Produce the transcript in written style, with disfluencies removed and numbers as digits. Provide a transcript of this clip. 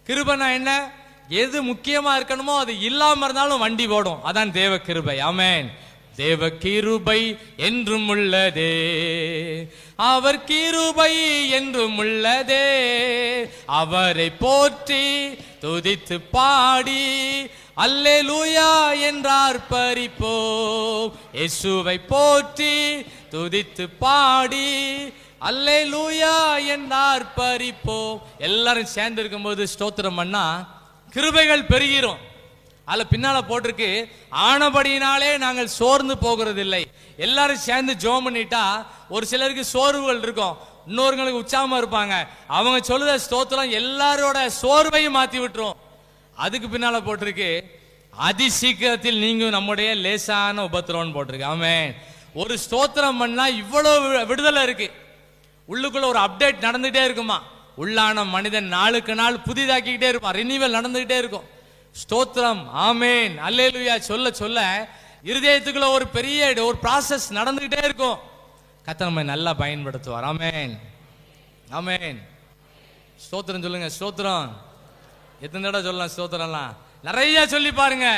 கிருபைனா என்ன? எது முக்கியமா இருக்கணுமோ அது இல்லாம இருந்தாலும் வண்டி ஓடும். அதான் தேவ கிருபை. ஆமென். தேவ கிருபை என்றும் உள்ளதே, அவர் கிருபை என்றும் உள்ளதே, அவரை போற்றி துதித்து பாடி அல்லேலூயா என்றார் பரிப்போம். இயேசுவை போற்றி துதித்து பாடி அல்லேலூயா என்றார் பரிப்போம். எல்லாரும் சேர்ந்து இருக்கும்போது ஸ்தோத்திரம் பண்ணா கிருபைகள் பெருகிறோம். அதில் பின்னால போட்டிருக்கு, ஆனபடியினாலே நாங்கள் சோர்ந்து போகிறது இல்லை. எல்லாரும் சேர்ந்து ஜெபம் பண்ணிட்டா ஒரு சிலருக்கு சோர்வுகள் இருக்கும், இன்னொருங்களுக்கு உற்சாகமா இருப்பாங்க. அவங்க சொல்லுத ஸ்தோத்திரம் எல்லாரோட சோர்வையும் மாத்தி விட்டுரும். அதுக்கு பின்னால போட்டிருக்கு, அதிசீக்கிரத்தில் நீங்க நம்முடைய லேசான உபத்திரவம் போட்டிருக்கு. ஆமென். ஒரு ஸ்தோத்திரம் பண்ணா இவ்வளவு விடுதலை இருக்கு. உள்ளுக்குள்ள ஒரு அப்டேட் நடந்துகிட்டே இருக்குமா. உள்ளான மனிதன் நாளுக்கு நாள் புதிதாக்கிக்கிட்டே இருப்பான். ரினிவல் நடந்துகிட்டே இருக்கும். ஸ்தோத்திரம், ஆமென், அல்லேலூயா சொல்ல சொல்ல இருதயத்துக்குள்ள ஒரு பெரிய ஒரு ப்ராசஸ் நடந்துகிட்டே இருக்கும். கர்த்தர் நம்மை நல்லா பயன்படுத்துவார். ஆமென், ஆமென். ஸ்தோத்திரம் சொல்லுங்க. ஸ்தோத்திரம் எத்தனை தடவை சொல்லலாம்? ஸ்தோத்திரம்லாம் நிறைய சொல்லி பாருங்க.